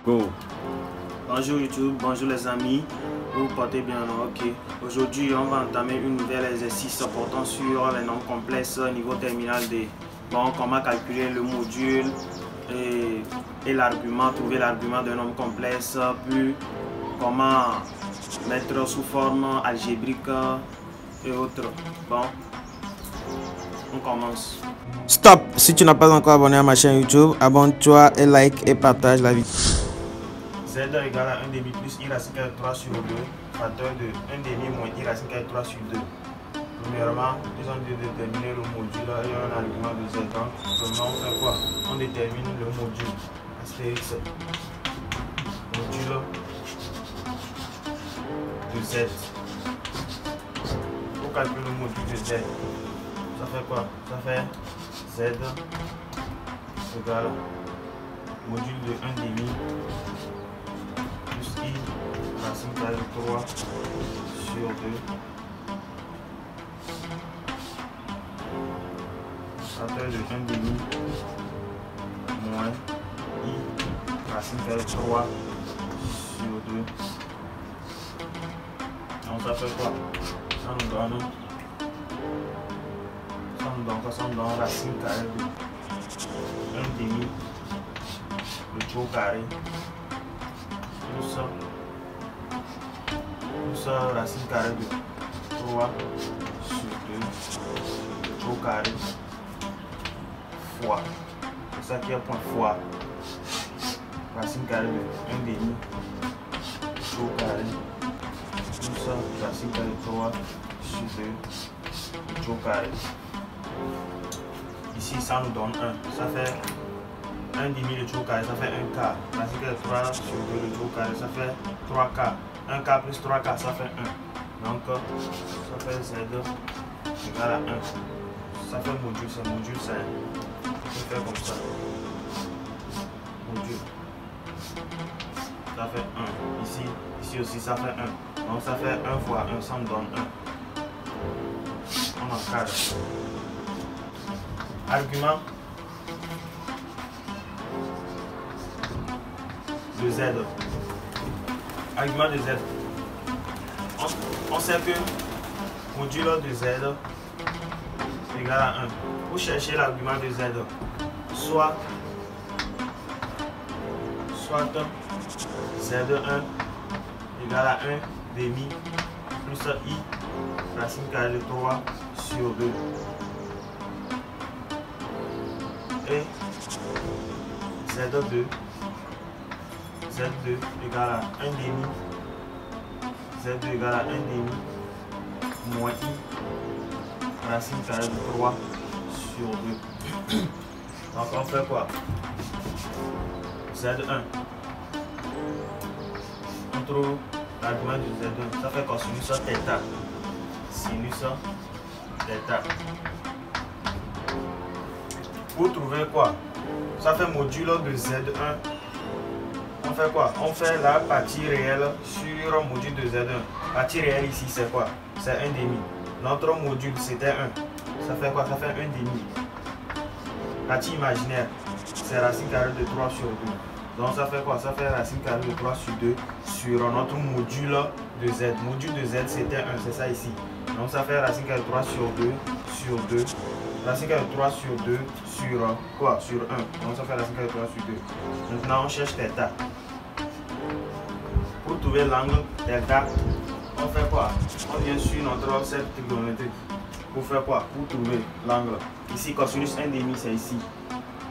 Go. Bonjour YouTube, bonjour les amis, vous vous portez bien, ok. Aujourd'hui on va entamer une nouvelle exercice portant sur les nombres complexes niveau terminal D. Bon, comment calculer le module et l'argument, trouver l'argument d'un nombre complexe, puis comment mettre sous forme algébrique et autres. Bon, on commence. Stop! Si tu n'as pas encore abonné à ma chaîne YouTube, abonne-toi et like et partage la vidéo. Z égale à 1 demi plus I racine carré 3 sur 2, facteur de 1 demi moins I racine carré 3 sur 2. Premièrement, ils ont dû déterminer le module et un argument de Z. Donc, premièrement, on fait quoi? On détermine le module. Astérix. Module de Z. Pour calculer le module de Z, ça fait quoi? Ça fait Z égale module de 1 demi plus I racine carré 3 sur 2 facteur de 1 demi moins I racine carré 3 sur 2. Donc ça fait quoi? Ça nous donne racine carré de 1 demi le taux carré plus racine carré de 3 sur 2 le taux carré fois, c'est ça qui est point fois racine carré de 1 demi taux carré plus racine carré de 3 sur 2 le taux carré. Ici ça nous donne 1, ça fait 1 demi le taux carré, ça fait 1 quart. Racine carré de 3 sur 2 le taux carré, ça fait 3 quarts. 1 quart plus 3 quarts, ça fait 1. Donc ça fait Z égale à 1. Ça fait module, c'est module, c'est 1. On peut faire comme ça. Module. Ça fait 1. Ici aussi ça fait 1. Donc ça fait 1 fois 1, ça me donne 1. On encadre. Argument de Z. Argument de Z. On sait que module de Z égale à 1. Pour chercher l'argument de Z, soit Z1 égale à 1 demi plus I racine carré de 3 sur 2. Et Z2 égale à 1 demi Z2 égale à 1 demi moins I racine carré de 3 sur 2. Donc on fait quoi? Z1, on trouve l'argument de Z1, ça fait cosinus θ, sinus θ. Pour trouver quoi? Ça fait module de Z1. On fait quoi? On fait la partie réelle sur module de Z1. Partie réelle ici c'est quoi? C'est 1 demi. Notre module c'était 1. Ça fait quoi? Ça fait 1 demi. Partie imaginaire, c'est racine carrée de 3 sur 2. Donc ça fait quoi? Ça fait racine carrée de 3 sur 2 sur notre module de Z. Module de Z c'était 1, c'est ça ici. Donc ça fait racine carrée de 3 sur 2 sur 2. Racine carrée de 3 sur 2 sur quoi? Sur 1. Donc ça fait racine carrée de 3 sur 2. Maintenant on cherche θ. Pour trouver l'angle delta, on fait quoi? On vient sur notre cercle trigonométrique. Pour faire quoi? Pour trouver l'angle. Ici, cosinus 1 demi, c'est ici.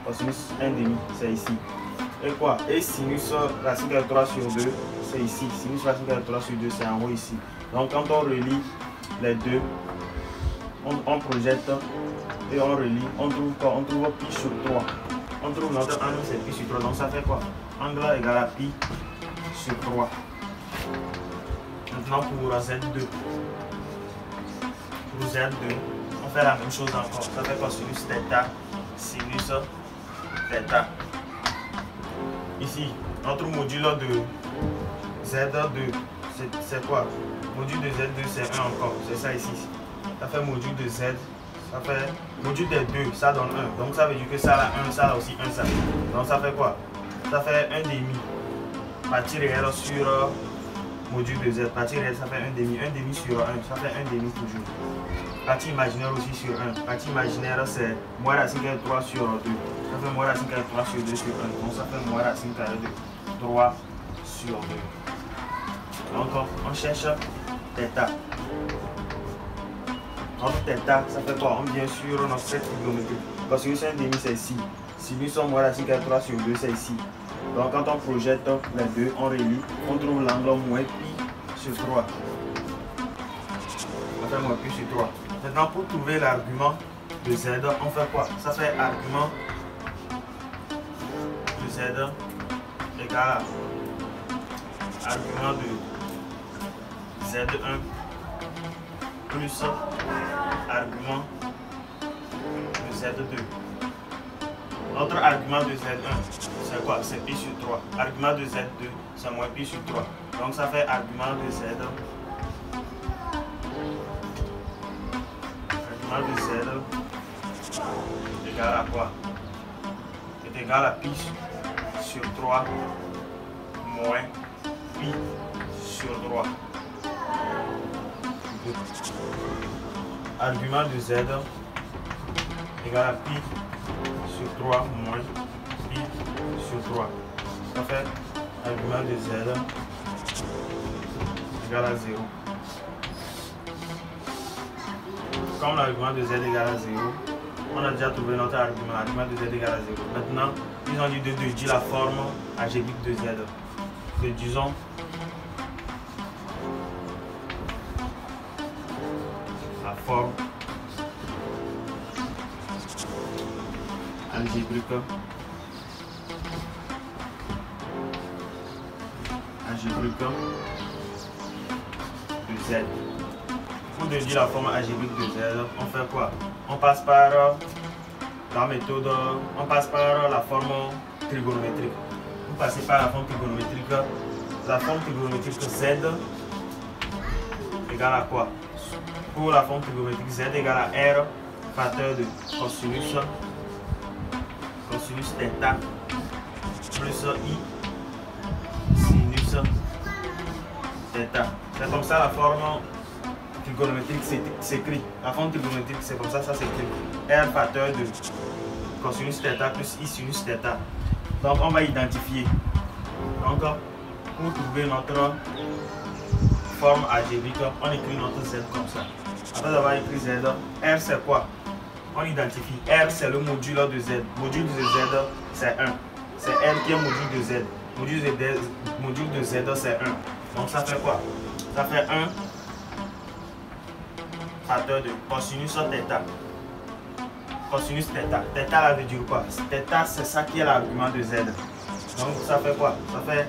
Cosinus 1 demi, c'est ici. Et quoi? Et sinus racine carré de 3 sur 2, c'est ici. Sinus racine carré de 3 sur 2, c'est en haut ici. Donc quand on relie les deux, on projette et on relie. On trouve quoi? On trouve pi sur 3. On trouve notre angle, c'est pi sur 3. Donc ça fait quoi? Angle égale à pi sur 3. Maintenant pour Z2. Pour Z2, on fait la même chose encore. Ça fait quoi? Sinus θ. Sinus θ. Ici, notre module de Z2, c'est quoi? Module de Z2, c'est 1 encore. C'est ça ici. Ça fait module de Z. Ça fait module des 2, ça donne 1. Donc ça veut dire que ça a 1, ça a aussi 1, ça. Donc ça fait quoi? Ça fait 1 demi partie réelle sur module de Z. Partie réelle, ça fait 1 demi. 1 demi sur 1, ça fait 1 demi toujours. Partie imaginaire aussi sur 1. Partie imaginaire, c'est moins racine carrée de 3 sur 2. Ça fait moins racine carrée de 3 sur 2 sur 1. Donc ça fait moins racine carrée de 3 sur 2. Donc on cherche θ. Notre θ, ça fait quoi? On vient sur notre cercle trigonométrique. Cosinus 1 demi, c'est ici. Sinus moins racine carrée de 3 sur 2, c'est ici. Donc quand on projette les deux, on relie, on trouve l'angle moins pi sur 3. On fait moins pi sur 3. Maintenant pour trouver l'argument de Z, on fait quoi? Ça fait argument de Z égale à argument de Z1 plus argument de Z2. Notre argument de Z1, c'est quoi? C'est pi sur 3. Argument de Z2, c'est moins pi sur 3. Donc ça fait argument de Z. Argument de Z égale à quoi? C'est égal à pi sur 3 moins pi sur 3. Argument de Z égale à pi sur 3 moins pi sur 3. Ça fait argument de Z égale à 0. Comme l'argument de Z égale à 0, on a déjà trouvé notre argument. Argument de Z égale à 0. Maintenant, ils ont dit de déduire la forme algébrique de Z. Déduisons la forme algébrique de Z. Pour déduire la forme algébrique de Z, on fait quoi? On passe par la méthode, on passe par la forme trigonométrique. Vous passez par la forme trigonométrique. La forme trigonométrique Z égale à quoi? Pour la forme trigonométrique Z égale à R facteur de cosinus θ plus I sinus θ. C'est comme ça la forme trigonométrique s'écrit. La forme trigonométrique, c'est comme ça s'écrit. R facteur de cosinus θ plus I sinus θ. Donc on va identifier. Donc pour trouver notre forme algébrique, on écrit notre Z comme ça. Après avoir écrit Z, R c'est quoi? On identifie. R c'est le module de Z. Module de Z c'est 1. C'est R qui est module de Z. Module de Z c'est 1. Donc ça fait quoi? Ça fait 1 facteur de cosinus θ. Cosinus θ. Θ là veut dire quoi? Θ c'est ça qui est l'argument de Z. Donc ça fait quoi? Ça fait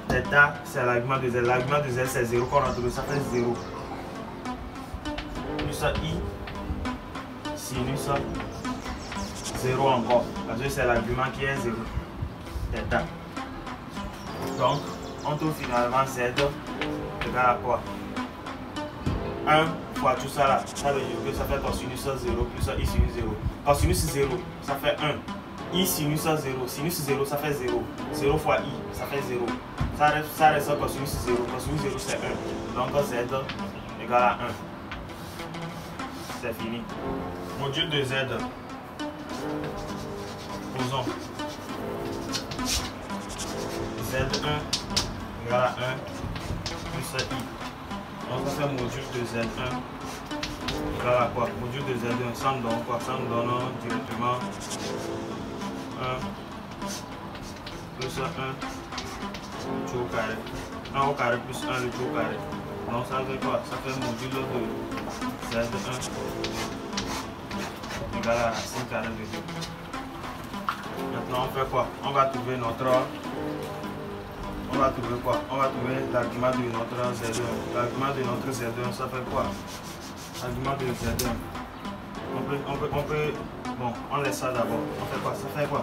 θ c'est l'argument de Z. L'argument de Z c'est 0 qu'on a trouvé. Ça fait 0. Plus I sinus 0 encore. Parce que c'est l'argument qui est 0. θ. Donc on trouve finalement Z égale à quoi? 1 fois tout ça là. Ça veut dire que ça fait cosinus 0 plus I sinus 0. Cosinus 0, ça fait 1. I sinus 0. Sinus 0, ça fait 0. 0 fois I, ça fait 0. Ça reste cosinus 0. Cosinus 0, c'est 1. Donc Z égale à 1. C'est fini. Module de Z. Posons. Z1 égale à 1 plus I. Donc ça fait module de Z1 égale à quoi? Module de Z1, ça me donne quoi? Ça me donne directement 1 plus 1 le tout au carré. 1 au carré plus 1 le tout au carré. Donc ça fait quoi? Ça fait module de Z1 égale à racine carrée de 2. Maintenant on fait quoi? On va trouver notre... On va trouver quoi? On va trouver l'argument de notre Z1. L'argument de notre Z1, ça fait quoi? L'argument de Z1. On peut... Bon, on laisse ça d'abord. On fait quoi? Ça fait quoi?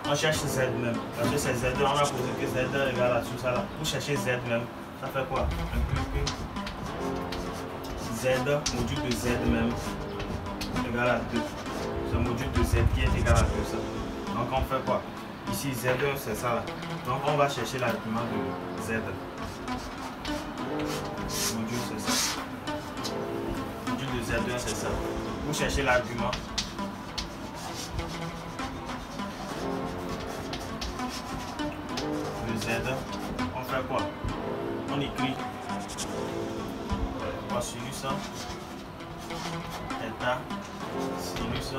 On cherche Z même. Parce que c'est Z2, on a posé que Z égale à tout ça là. Pour chercher Z même, ça fait quoi? Implique Z, module de Z même, égale à 2. Ce module de Z qui est égal à 2 ça. Donc on fait quoi? Ici, Z1, c'est ça là. Donc, on va chercher l'argument de Z. Module, c'est ça. Module de Z1, c'est ça. Vous cherchez l'argument. De Z. On fait quoi? On écrit cosinus θ sinus θ.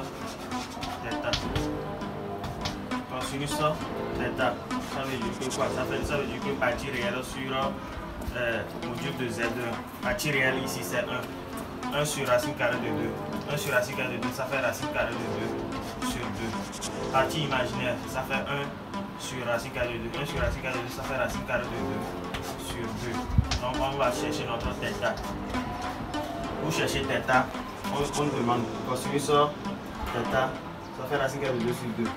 Cosinus θ, ça veut dire que quoi? Ça veut dire que partie réelle sur module de Z1. Partie réelle ici c'est 1. 1 sur racine carrée de 2. 1 sur racine carrée de 2, ça fait racine carrée de 2 sur 2. Partie imaginaire, ça fait 1 sur racine carrée de 2. 1 sur racine carrée de 2, ça fait racine carrée de 2 sur 2. Donc on va chercher notre θ. Pour chercher θ, on demande cosinus θ, ça fait racine carrée de 2 sur 2.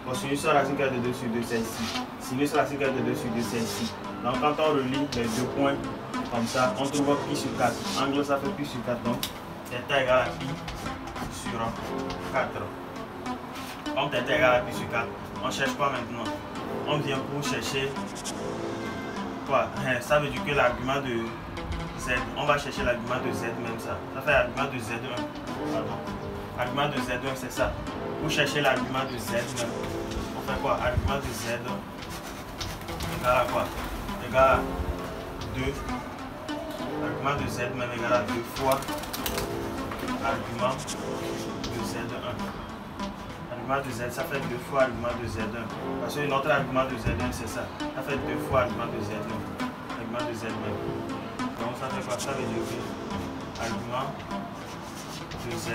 Cosinus racine carrée de 2 sur 2, c'est ici. Sinus racine carrée de 2 sur 2, c'est ici. Donc quand on relie les deux points comme ça, on trouve pi sur 4. Angle, ça fait pi sur 4. Donc θ égale à pi sur 4. Comme θ égale à pi sur 4, on cherche quoi maintenant? On vient pour chercher quoi? Ça veut dire que l'argument de Z, on va chercher l'argument de Z même ça. Ça fait l'argument de Z1. Pardon. L'argument de Z1, c'est ça. Pour chercher l'argument de Z même, on fait quoi? Argument de Z égale à quoi? Égale à 2. Argument de Z même égale à 2 fois argument de Z1. Argument de Z, ça fait 2 fois argument de Z1. Parce que notre argument de Z1, c'est ça. Ça fait 2 fois argument de Z1. Argument de Z même. Donc ça fait quoi? Ça veut dire que argument de Z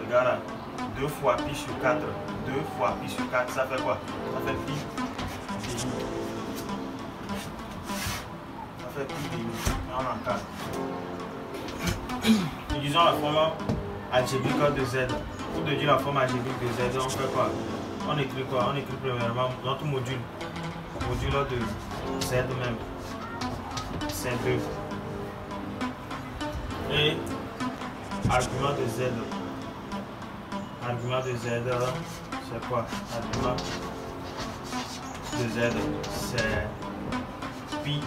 égale à 2 fois pi sur 4. 2 fois pi sur 4, ça fait quoi? Ça fait pi demi. Ça fait pi demi. On en 4. Utilisons la forme algébrique de Z. Pour déduire la forme algébrique de Z, on fait quoi? On écrit quoi? On écrit premièrement notre module. Module de Z même. C'est 2. Et argument de Z. Argument de Z, c'est quoi? Argument de Z, c'est pi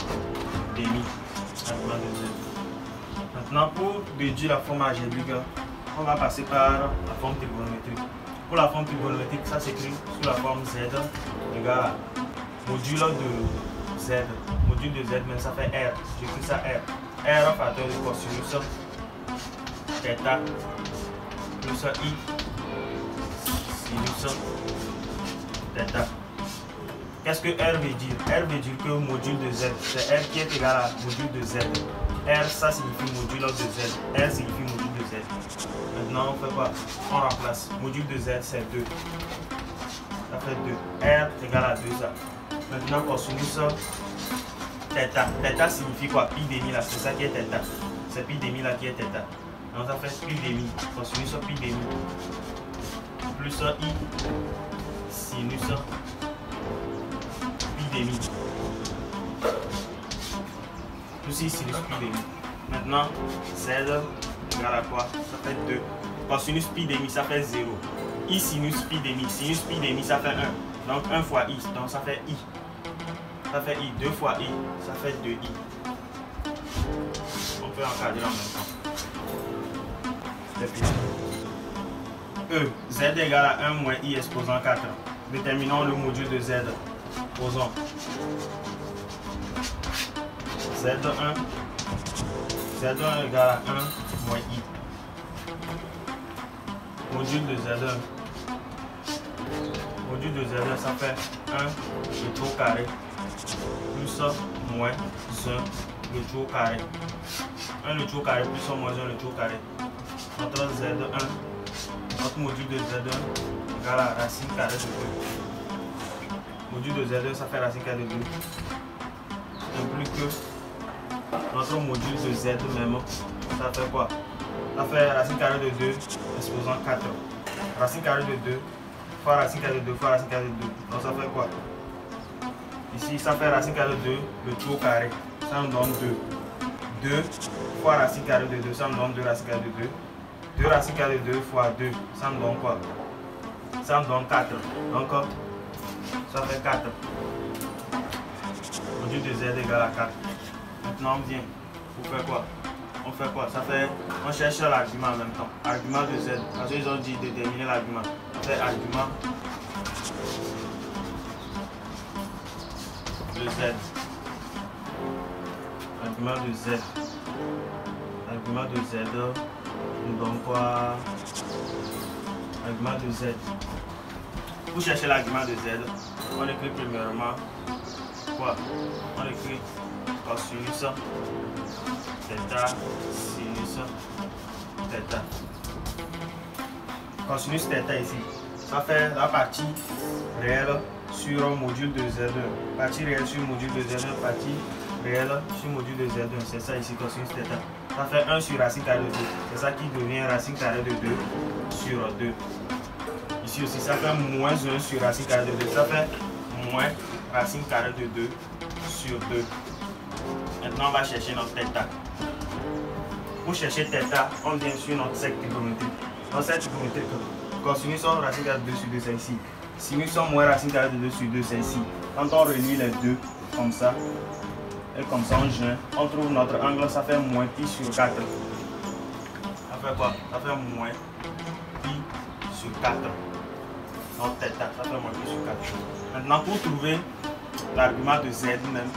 demi. Argument de Z. Maintenant, pour déduire la forme algébrique, on va passer par la forme trigonométrique. Pour la forme trigonométrique, ça s'écrit sous la forme Z égale à module de Z. Module de Z, mais ça fait R. J'écris ça R. R facteur de cosinus θ plus I sinus θ. Qu'est-ce que R veut dire? R veut dire que module de Z, c'est R qui est égal à module de Z. R, ça signifie module de Z. R signifie module de Z. Maintenant, on fait quoi? On remplace. Module de Z, c'est 2. Ça fait 2. R égale à 2, ça. Maintenant, cosinus θ. Θ signifie quoi? Pi demi là, c'est ça qui est θ. C'est pi demi là qui est θ. Donc ça fait pi demi. Cosinus pi demi. Plus I sinus pi demi. Plus I sinus pi demi. Maintenant, Z égale à quoi? Ça fait 2. Cosinus pi demi, ça fait 0. I sinus pi demi. Sinus pi demi, ça fait 1. Donc 1 fois I. Donc ça fait I. Ça fait I. 2 fois I. Ça fait 2I. On peut encadrer en même temps. E. Z égale à 1 moins I exposant 4. Déterminons le module de Z. Posons. Z1. Z1 égale à 1 moins I. Module de Z1. Module de Z1, ça fait 1 le tout au carré. Plus moins 1 le tout au carré. 1 le tout au carré plus 1 moins 1 le tout au carré. Notre Z1, notre module de Z1 égale à racine carrée de 2. Module de Z1, ça fait racine carrée de 2. Implique que notre module de Z même, ça fait quoi? Ça fait racine carrée de 2 exposant 4. Racine carrée de 2 fois racine carrée de 2 fois racine carrée de 2. Donc ça fait quoi? Ici, ça fait racine carrée de 2, le tout au carré. Ça nous donne 2. 2 fois racine carrée de 2, ça nous donne 2 racine carrée de 2. 2 racine carrée de 2 fois 2, ça nous donne quoi? ça me donne 4. Donc, ça fait 4. Module de z égale à 4. Maintenant, on vient pour faire quoi? On fait quoi? Ça fait, on cherche l'argument en même temps. Argument de z. Parce qu'ils ont dit déterminer l'argument. On fait argument de z. Argument de z. Argument de z nous donne quoi? Argument de z. Pour chercher l'argument de z, on écrit premièrement quoi? On écrit cosinus θ sinus θ. Cosinus θ ici, ça fait la partie réelle sur un module de Z1. Partie réelle sur module de Z1, partie réelle sur module de Z1. C'est ça ici, cosinus θ. Ça fait 1 sur racine carrée de 2. C'est ça qui devient racine carrée de 2 sur 2. Ici aussi, ça fait moins 1 sur racine carrée de 2. Ça fait moins racine carrée de 2 sur 2. Maintenant, on va chercher notre θ. Pour chercher θ, on vient sur notre cercle trigonométrique. Dans cette trigonométrique, cosinus en racine carrée de 2 sur 2, c'est ici. Sinus en moins racine carrée de 2 sur 2, c'est ici. Quand on relie les deux, comme ça, et comme ça on joint, on trouve notre angle, ça fait moins pi sur 4. Ça fait quoi? Ça fait moins pi sur 4. Notre θ, ça fait moins pi sur 4. Maintenant, pour trouver l'argument de z même,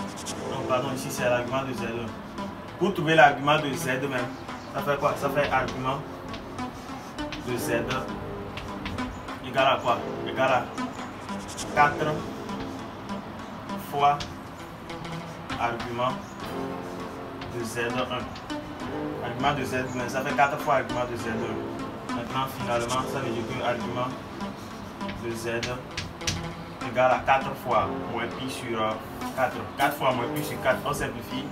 non pardon, ici c'est l'argument de z. Pour trouver l'argument de z même, ça fait quoi? Ça fait argument de z égal à quoi? Égal à 4 fois argument de z1. Argument de z, mais ça fait 4 fois argument de z1. Maintenant, finalement, ça veut dire que argument de z égale à 4 fois moins pi sur 4. 4 fois moins pi sur 4, on simplifie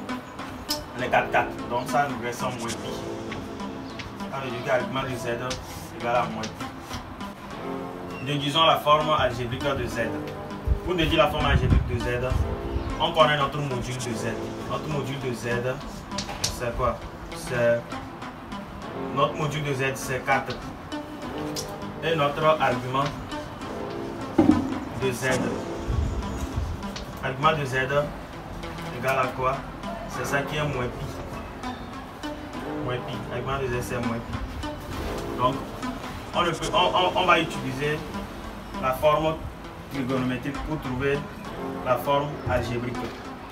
les 4, 4. Donc ça nous reste moins pi. Ça veut dire que l'argument de z égale à moins pi. Déduisons la forme algébrique de z. Pour déduire la forme algébrique de z, on connaît notre module de z. Notre module de z, c'est quoi? Notre module de z, c'est 4. Et notre argument de z. Argument de z égale à quoi? C'est ça qui est moins pi. Moins pi. Argument de z, c'est moins pi. Donc, on va utiliser la forme trigonométrique pour trouver la forme algébrique.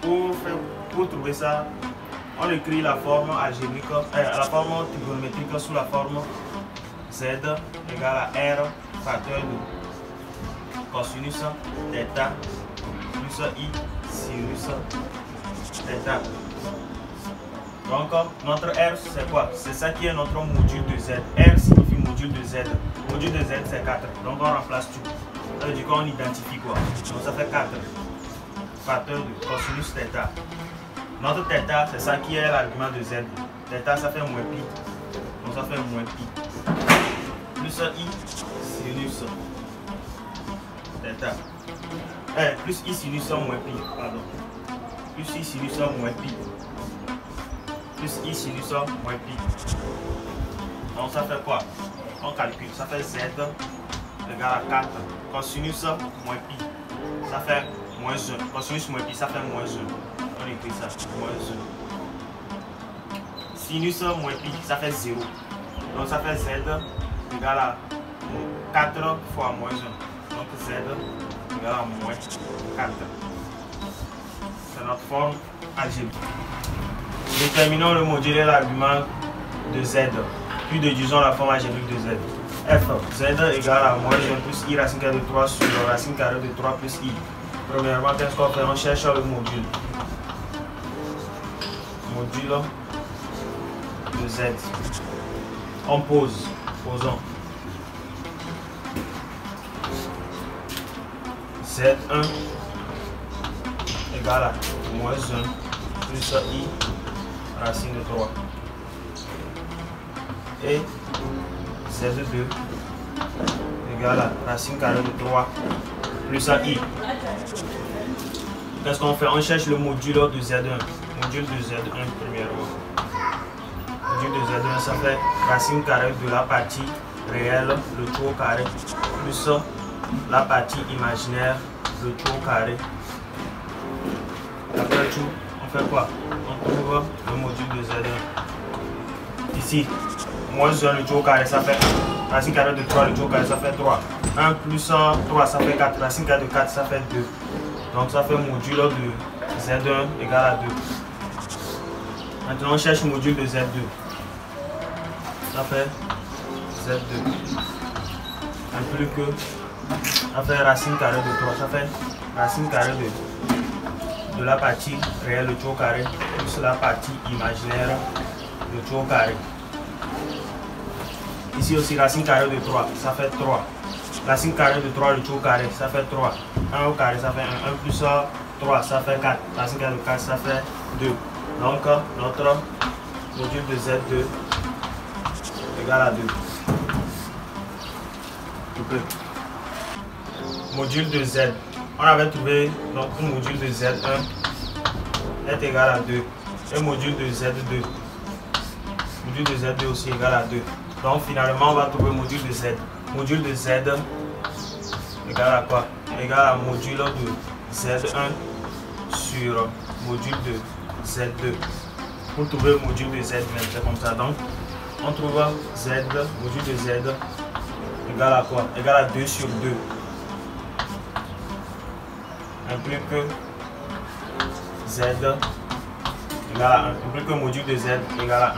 Pour trouver ça, on écrit la forme algébrique, la forme trigonométrique sous la forme z égale à r facteur de cosinus θ plus i sinus θ. Donc notre r c'est quoi? C'est ça qui est notre module de z. R signifie module de z. Module de z c'est 4. Donc on remplace tout. Ça veut dire qu'on identifie quoi? Donc ça fait 4 facteur de cosinus θ. Notre θ c'est ça qui est l'argument de z. Θ ça fait moins pi. Donc ça fait moins pi. Plus i sinus θ. Plus i sinus moins pi. Pardon. Plus i sinus moins pi. Plus i sinus moins pi. Donc ça fait quoi? On calcule. Ça fait z égale à 4. Cosinus moins pi. Ça fait moins 1. Cosinus moins pi, ça fait moins 1. On écrit ça. Moins 1. Sinus moins pi, ça fait 0. Donc ça fait z égale à 4 fois moins 1. Donc z égale à moins 4. C'est notre forme algébrique. Déterminons le module et l'argument de z. Puis déduisons la forme algébrique de z. F, z égale à moins 1 plus i racine carrée de 3 sur racine carrée de 3 plus i. Premièrement, qu'est-ce qu'on fait? On cherche le module. Module de z. On pose. Posons. Z1 égale à moins 1 plus i racine de 3. Et Z2 égale à racine carrée de 3 plus i. Qu'est-ce qu'on fait? On cherche le module de Z1. Module de Z1 premièrement. Module de Z1, ça fait racine carrée de la partie réel, le tout au carré, plus la partie imaginaire, le tout au carré. Après tout, on fait quoi? On trouve le module de Z1. Ici, moins 1, le tout au carré, ça fait 1. Racine carrée de 3, le tout au carré, ça fait 3. 1 plus 3, ça fait 4. Racine carrée de 4, ça fait 2. Donc ça fait module de Z1 égale à 2. Maintenant, on cherche le module de Z2. Ça fait Z2. Un plus que, ça fait racine carrée de 3. Ça fait racine carrée de la partie réelle, le tout au carré, plus la partie imaginaire, le tout au carré. Ici aussi, racine carrée de 3, ça fait 3. Racine carrée de 3, le tout au carré, ça fait 3. 1 au carré, ça fait 1. 1 plus 3, ça fait 4. Racine carrée de 4, ça fait 2. Donc, notre module de Z2 égale à 2. Module de Z. On avait trouvé notre module de Z1 est égal à 2. Et module de Z2. Module de Z2 aussi égal à 2. Donc finalement, on va trouver module de Z. Module de Z égal à quoi? Égal à module de Z1 sur module de Z2. Pour trouver le module de Z, c'est comme ça. Donc, on trouve Z, module de Z égal à quoi? Égal à 2 sur 2. Implique que Z égale à 1. Implique que module de Z égale à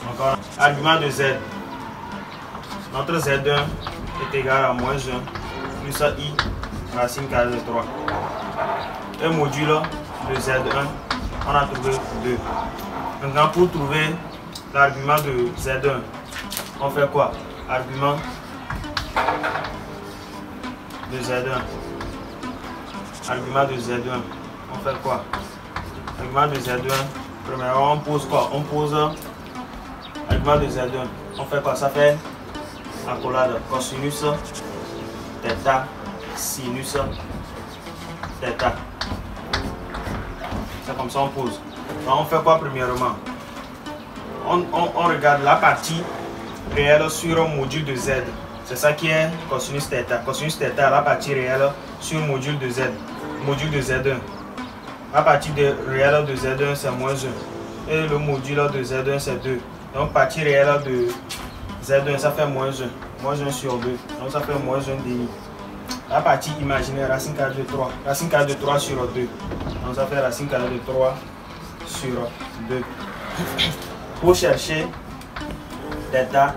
1. Encore, argument de Z. Notre Z1 est égal à moins 1 plus I racine carrée de 3. Et module de Z1, on a trouvé 2. Maintenant, pour trouver l'argument de Z1, on fait quoi? Argument de Z1. Argument de Z1, on fait quoi? Argument de Z1, premièrement, on pose quoi? On pose argument de Z1, on fait quoi? Ça fait accolade, cosinus, θ, sinus, θ. C'est comme ça on pose. Donc on fait quoi premièrement? On regarde la partie réelle sur un module de Z. C'est ça qui est cosinus θ. Cosinus θ, la partie réelle sur le module de Z. Module de Z1. La partie réelle de Z1 c'est moins 1. Et le module de Z1 c'est 2. Donc partie réelle de Z1 ça fait moins 1. Moins 1 sur 2. Donc ça fait moins 1 demi. La partie imaginaire, racine carrée de 3. Racine carrée de 3 sur 2. Donc ça fait racine carrée de 3 sur 2. Pour chercher θ,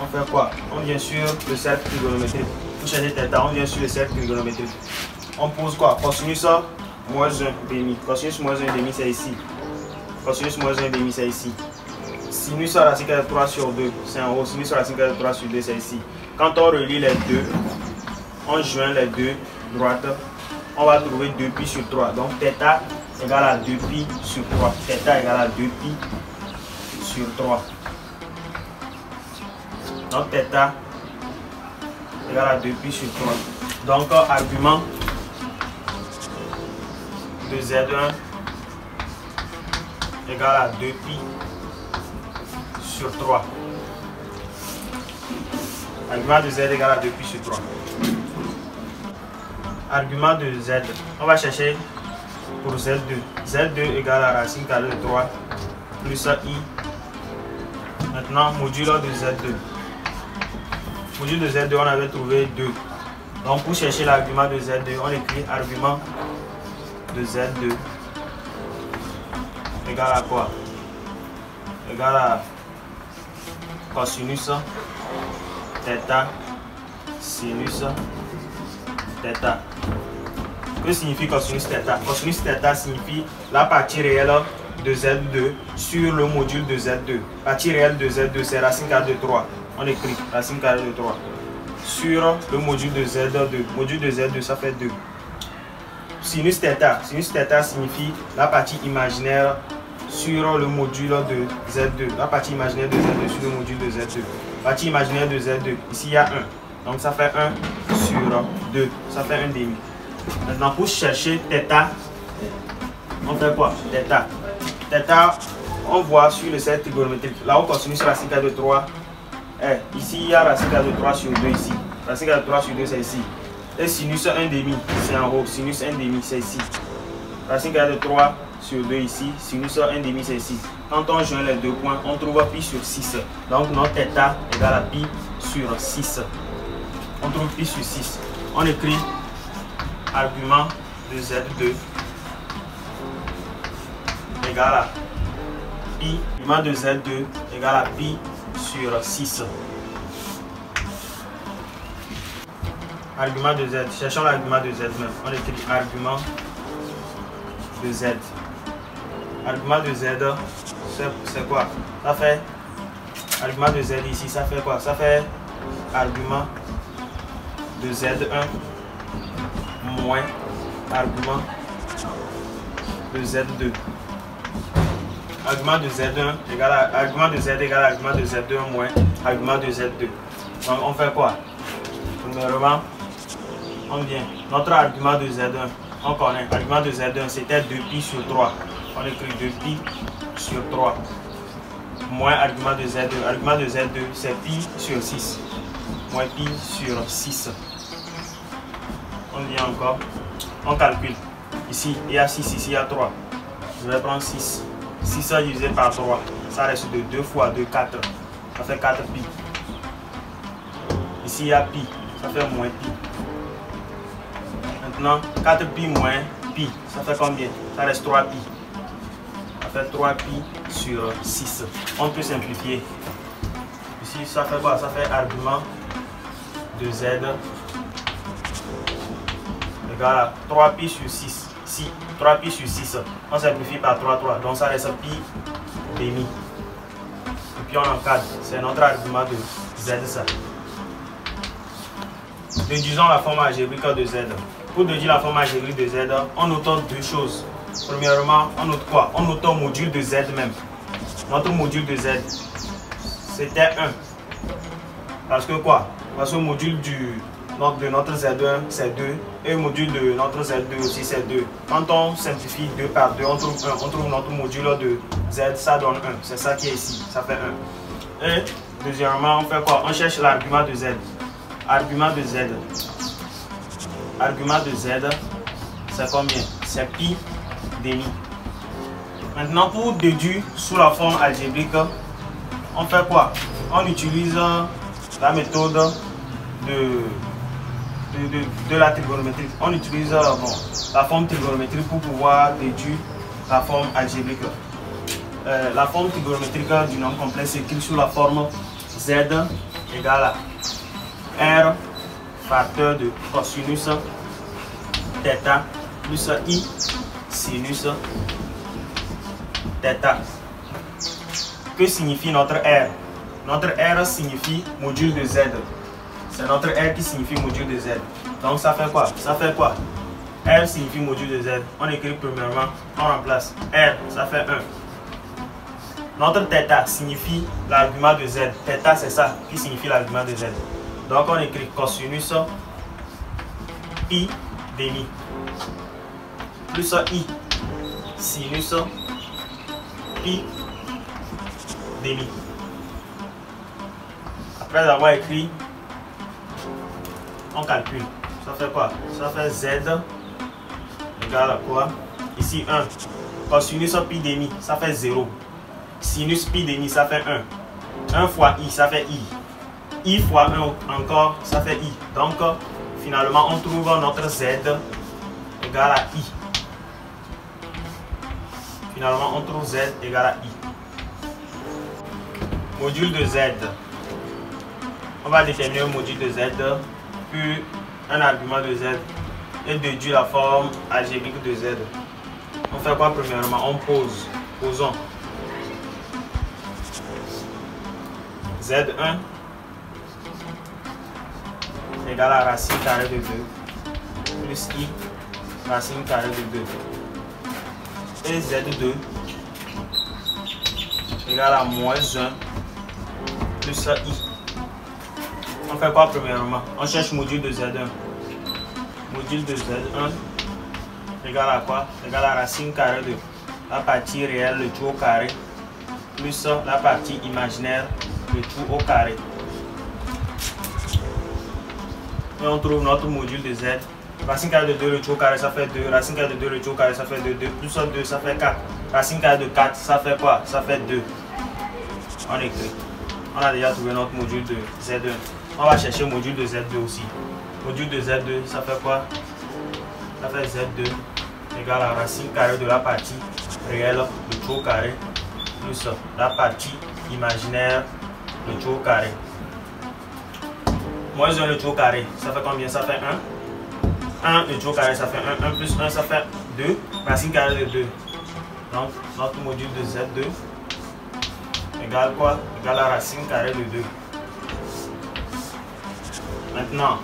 on fait quoi? On vient sur le cercle trigonométrique. Pour chercher θ, on vient sur le cercle trigonométrique. On pose quoi? Cosinus moins 1 demi. Cosinus moins 1 demi c'est ici. Cosinus moins 1 demi c'est ici. Sinus racine carrée de 3 sur 2, c'est en haut. Sinus racine carrée de 3 sur 2, c'est ici. Quand on relie les deux, on joint les deux droites, on va trouver 2π sur 3. Donc θ égale à 2π sur 3. θ égale à 2π sur 3. Donc θ égale à 2π sur 3. Donc argument de Z1 égale à 2π sur 3. Argument de Z égale à 2π sur 3. Argument de Z. On va chercher pour Z2. Z2 égale à racine carrée de 3 plus I. Maintenant, module de Z2. Module de Z2, on avait trouvé 2. Donc, pour chercher l'argument de Z2, on écrit argument de Z2 égale à quoi? Égale à cosinus θ sinus θ. Que signifie cosinus θ? Cosinus θ signifie la partie réelle de Z2 sur le module de Z2. Partie réelle de Z2 c'est racine carrée de 3. On écrit racine carrée de 3 sur le module de Z2. Module de Z2 ça fait 2. Sinus θ. Sinus θ signifie la partie imaginaire sur le module de Z2. La partie imaginaire de Z2 sur le module de Z2. Partie imaginaire de Z2. Ici il y a 1. Donc ça fait 1 sur 2. Ça fait 1 demi. Maintenant pour chercher θ, on fait quoi? Θ, on voit sur le cercle trigonométrique. Là où cosinus racine carrée de 3 Ici, il y a racine carrée de 3 sur 2 ici. Racine carrée de 3 sur 2, c'est ici. Et sinus 1,5, c'est en haut. Sinus 1,5, c'est ici. Racine carrée de 3 sur 2 ici. Sinus 1,5, c'est ici. Quand on joint les deux points, on trouve pi sur 6. Donc notre θ égale à pi sur 6. On trouve pi sur 6. On écrit argument de Z2 égale à pi. Argument de Z2 égale à pi sur 6. Argument de Z. Cherchons l'argument de Z même. On écrit argument de Z. Argument de Z, c'est quoi? Ça fait argument de Z ici, ça fait quoi? Ça fait argument de Z1 moins argument de Z2. Argument de Z1 égale à argument de Z égale à argument de Z2 moins argument de Z2. Donc on fait quoi? Premièrement, on vient. Notre argument de Z1, on connaît. Argument de Z1 c'était 2pi sur 3. On écrit 2pi sur 3. Moins argument de Z2. Argument de Z2 c'est pi sur 6. Moins pi sur 6. On vient encore. On calcule. Ici, il y a 6, ici, il y a 3. Je vais prendre 6. 6 divisé par 3. Ça reste de 2 fois 2, 4. Ça fait 4 pi. Ici, il y a pi. Ça fait moins pi. Maintenant, 4 pi moins pi. Ça fait combien? Ça reste 3 pi. Ça fait 3 pi sur 6. On peut simplifier. Ici, ça fait quoi? Ça fait argument de Z égale à 3 pi sur 6. Si 3 pi sur 6, on simplifie par 3, 3. Donc ça reste pi demi. Et puis on encadre. C'est notre argument de Z ça. Déduisons la forme algébrique de Z. Pour déduire la forme algébrique de Z, on note deux choses. Premièrement, on note quoi? On note un module de Z même. Notre module de Z, c'était 1. Parce que quoi? Parce que le module de notre Z1 c'est 2 et le module de notre Z2 aussi c'est 2. Quand on simplifie 2 par 2, on trouve 1. On trouve notre module de Z, ça donne 1. C'est ça qui est ici, ça fait 1. Et deuxièmement, on fait quoi? On cherche l'argument de Z. Argument de Z. Argument de Z, c'est combien? C'est pi demi. Maintenant, pour déduire sous la forme algébrique, on fait quoi? On utilise la méthode de la trigonométrie. On utilise la forme trigonométrique pour pouvoir déduire la forme algébrique. La forme trigonométrique du nombre complexe s'écrit sous la forme Z égale à R facteur de cosinus θ plus I sinus θ. Que signifie notre R? Notre R signifie module de Z. C'est notre R qui signifie module de Z. Donc ça fait quoi? Ça fait quoi? R signifie module de Z. On écrit premièrement, on remplace. R, ça fait 1. Notre θ signifie l'argument de Z. θ c'est ça qui signifie l'argument de Z. Donc on écrit cosinus pi demi plus I sinus pi demi. Après avoir écrit, on calcule. Ça fait quoi? Ça fait Z égale à quoi? Ici 1. Cosinus pi demi, ça fait 0. Sinus pi demi, ça fait 1. 1 fois I, ça fait I. I fois 1 encore, ça fait I. Donc, finalement, on trouve notre Z égale à I. Finalement, on trouve Z égale à I. Module de Z. On va déterminer un module de Z, puis un argument de Z et déduire la forme algébrique de Z. On fait quoi premièrement? On pose. Posons. Z1 égale à racine carrée de 2 plus I racine carrée de 2. Et Z2 égale à moins 1 plus I. On fait quoi premièrement? On cherche module de Z1. Module de Z1 égale à quoi? Égale à racine carrée de la partie réelle, le tout au carré, plus la partie imaginaire, le tout au carré. Et on trouve notre module de Z. Racine carrée de 2, le taux carré, ça fait 2. Racine carrée de 2, le taux carré, ça fait 2. 2 plus 2, ça fait 4. Racine carrée de 4, ça fait quoi? Ça fait 2. On écrit. On a déjà trouvé notre module de Z1. On va chercher le module de Z2 aussi. Module de Z2, ça fait quoi? Ça fait Z2 égale à racine carrée de la partie réelle, le taux carré, plus la partie imaginaire, le taux carré. Moins 1 le taux carré, ça fait combien? Ça fait 1. 1 le taux carré, ça fait 1. 1 plus 1, ça fait 2. Racine carrée de 2. Donc, notre module de Z2 égale quoi? Égale à racine carrée de 2. Maintenant,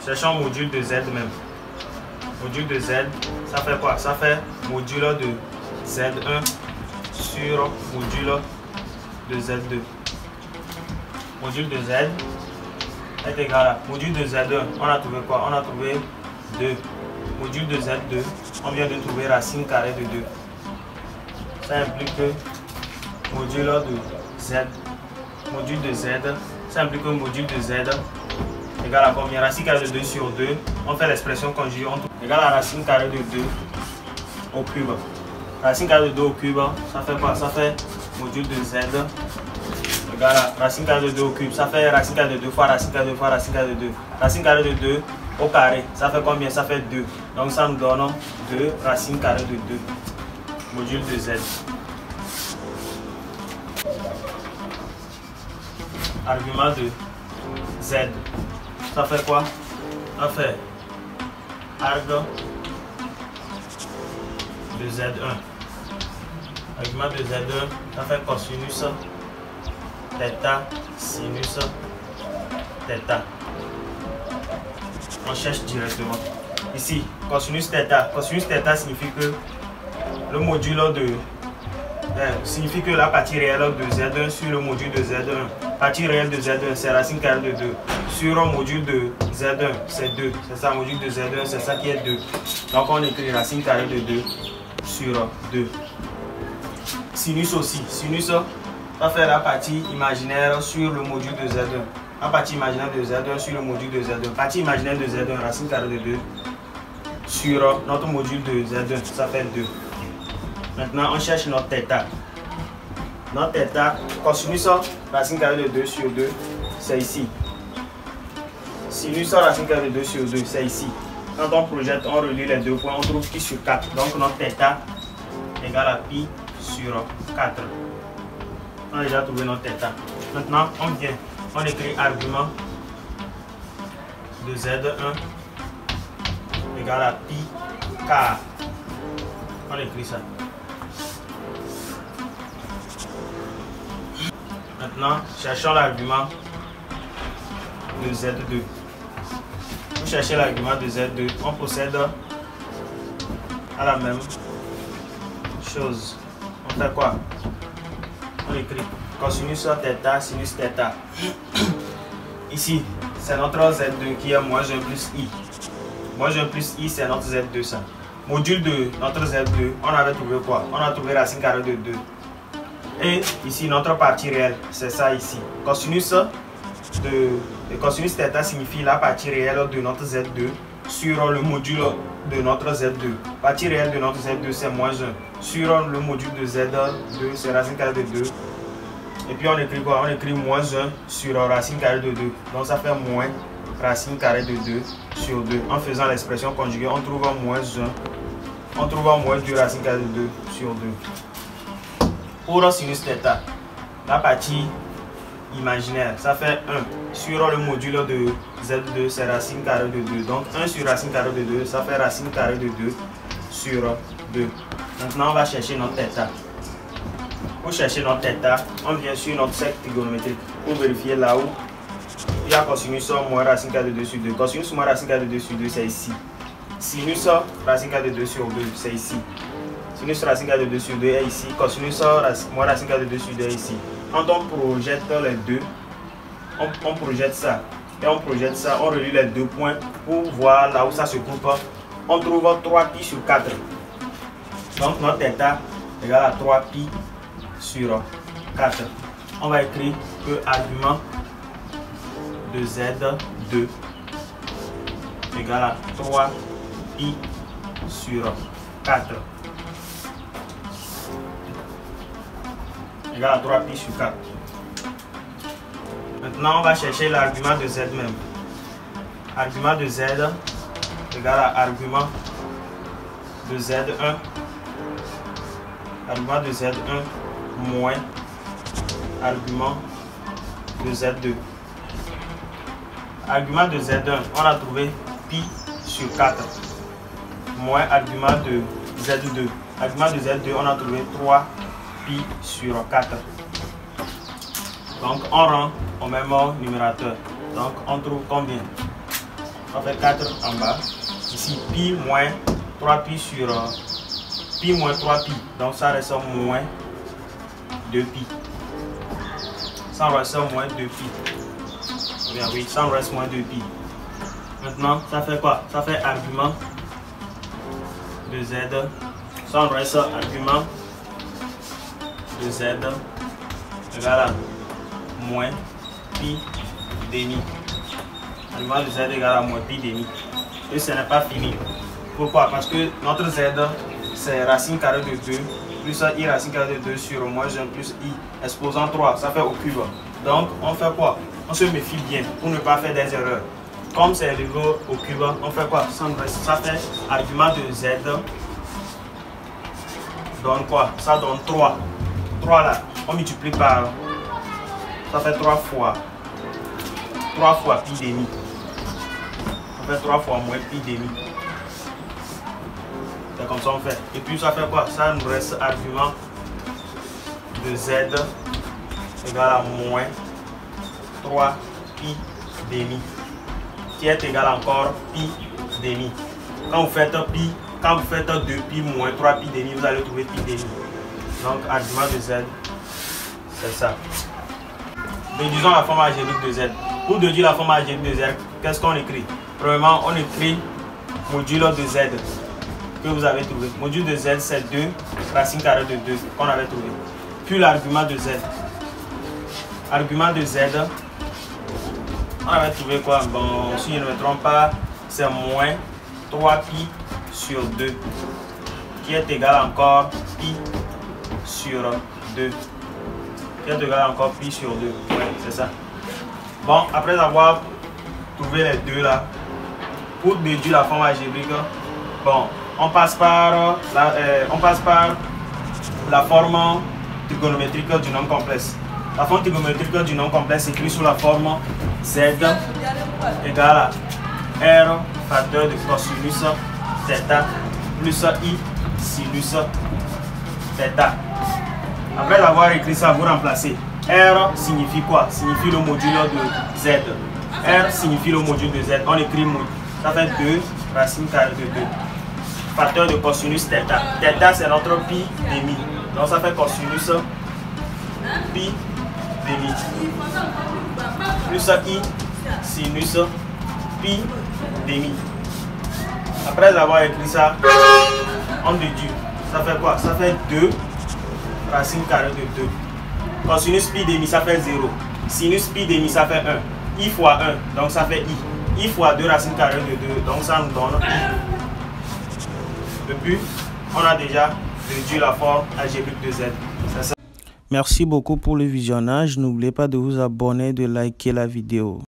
cherchons le module de Z même. Module de Z, ça fait quoi? Ça fait module de Z1 sur module de Z2. Module de Z est égal à module de Z1. On a trouvé quoi? On a trouvé 2. Module de Z2, on vient de trouver racine carrée de 2. Ça implique que module de Z, module de Z, ça implique que module de Z égale à combien? Racine carrée de 2 sur 2. On fait l'expression conjuguée. On trouve égale à racine carrée de 2 au cube. Racine carrée de 2 au cube, ça fait quoi? Ça fait module de Z égale à racine carrée de 2 au cube. Ça fait racine carrée de 2 fois racine carrée de 2 fois racine carrée de 2. Racine carrée de 2 au carré, ça fait combien? Ça fait 2. Donc ça nous donne 2 racine carrée de 2. Module de Z. Argument de Z. Ça fait quoi? Ça fait arg de Z1. Argument de Z1, ça fait cosinus θ sinus θ. On cherche directement. Ici, cosinus θ. Cosinus θ signifie que le module de signifie que la partie réelle de Z1 sur le module de Z1. Partie réelle de Z1, c'est racine carrée de 2. Sur un module de Z1, c'est 2. C'est ça, module de Z1, c'est ça qui est 2. Donc on écrit racine carrée de 2 sur 2. Sinus aussi. Sinus, ça fait la partie imaginaire sur le module de Z1. La partie imaginaire de Z1 sur le module de Z1. Partie imaginaire de Z1, racine carrée de 2 sur notre module de Z1, ça fait 2. Maintenant, on cherche notre θ. Notre θ, cosinus racine carrée de 2 sur 2, c'est ici. Sinus racine carrée de 2 sur 2, c'est ici. Quand on projette, on relie les deux points, on trouve pi sur 4. Donc notre θ égale à pi sur 4. On a déjà trouvé notre θ. Maintenant, on écrit argument de Z1 égale à pi k. On écrit ça. Maintenant, cherchons l'argument de Z2. Pour chercher l'argument de Z2, on procède à la même chose. On fait quoi? On écrit cosinus θ, sinus θ. Ici, c'est notre Z2 qui est moins 1 plus i. Moins 1 plus i, c'est notre Z2 ça. Module de notre Z2, on avait trouvé quoi? On a trouvé racine carrée de 2. Et ici, notre partie réelle, c'est ça ici. Cosinus θ signifie la partie réelle de notre Z2 sur le module de notre Z2. Partie réelle de notre Z2, c'est moins 1. Sur le module de Z2, c'est racine carrée de 2. Et puis on écrit quoi? On écrit moins 1 sur racine carrée de 2. Donc ça fait moins racine carrée de 2 sur 2. En faisant l'expression conjuguée, on trouve un moins 1. On trouve un moins 2 racine carrée de 2 sur 2. Pour sinus θ, la partie imaginaire, ça fait 1 sur le module de Z2, c'est racine carrée de 2. Donc 1 sur racine carrée de 2, ça fait racine carrée de 2 sur 2. Maintenant, on va chercher notre θ. Pour chercher notre θ, on vient sur notre cercle trigonométrique pour vérifier là où il y a cosinus moins racine carrée de 2 sur 2. Cosinus moins racine carrée de 2 sur 2, c'est ici. Sinus racine carrée de 2 sur 2, c'est ici. Sinus racine carrée de 2 sur 2 est ici. Cosinus moins racine carrée de 2 sur 2 est ici. Quand on projette les deux, on projette ça. Et on projette ça, on relie les deux points pour voir là où ça se coupe. On trouve 3pi sur 4. Donc notre θ égale à 3pi sur 4. On va écrire que argument de Z2 égale à 3 pi sur 4 égale à 3 pi sur 4. Maintenant, on va chercher l'argument de Z même. Argument de Z égale à argument de Z1. Argument de Z1 moins argument de Z2. Argument de Z1, on a trouvé pi sur 4 moins argument de Z2. Argument de Z2, on a trouvé 3 pi sur 4. Donc on rend au même numérateur. Donc on trouve combien? On fait 4 en bas. Ici pi moins 3 pi sur pi moins 3 pi. Donc ça reste moins 2 pi. Ça reste moins 2 pi. Bien oui, ça reste moins 2 pi. Maintenant, ça fait quoi? Ça fait argument de Z. Ça reste argument de Z égale à moins pi demi. Argument de Z égale à moins pi demi. Et ce n'est pas fini. Pourquoi? Parce que notre Z, c'est racine carrée de 2 plus i racine carrée de 2 sur moins 1 plus i exposant 3. Ça fait au cube. Donc, on fait quoi? On se méfie bien pour ne pas faire des erreurs. Comme c'est élevé au cube, on fait quoi? Ça fait argument de Z donne quoi? Ça donne 3. 3 là, on multiplie par. Ça fait 3 fois pi demi. Ça fait 3 fois moins pi demi. C'est comme ça on fait. Et puis ça fait quoi? Ça nous reste argument de Z égale à moins 3 pi demi. Qui est égal encore pi demi. Quand vous faites 2 pi moins 3 pi demi, vous allez trouver pi demi. Donc argument de Z, c'est ça. Déduisons la forme algébrique de Z. Pour déduire la forme algébrique de Z, qu'est-ce qu'on écrit? Premièrement, on écrit modulo de Z que vous avez trouvé. Module de Z, c'est 2 racine carrée de 2 qu'on avait trouvé. Puis l'argument de Z. Argument de Z, on avait trouvé quoi? Bon, si je ne me trompe pas, c'est moins 3 pi sur 2 qui est égal encore pi sur 2. Qui est égal encore pi sur 2. Ouais, c'est ça. Bon, après avoir trouvé les deux là, pour déduire la forme algébrique, bon, on passe par la forme trigonométrique du nombre complexe. La forme trigonométrique du nombre complexe s'écrit sous la forme Z égale à R facteur de cosinus θ plus I sinus θ. Après avoir écrit ça, vous remplacez. R signifie quoi? Signifie le module de Z. R signifie le module de Z. On écrit module. Ça fait 2 racine carrée de 2. Facteur de cosinus θ. Θ c'est notre pi demi. Donc ça fait cosinus pi demi. Plus I sinus pi demi. Après avoir écrit ça, on déduit. Ça fait quoi? Ça fait 2 racine carrée de 2. Cosinus pi demi, ça fait 0. Sinus pi demi, ça fait 1. I fois 1, donc ça fait I. I fois 2 racine carrée de 2, donc ça nous donne I. Depuis, on a déjà déduit la forme algébrique de Z. C'est ça. Merci beaucoup pour le visionnage. N'oubliez pas de vous abonner, de liker la vidéo.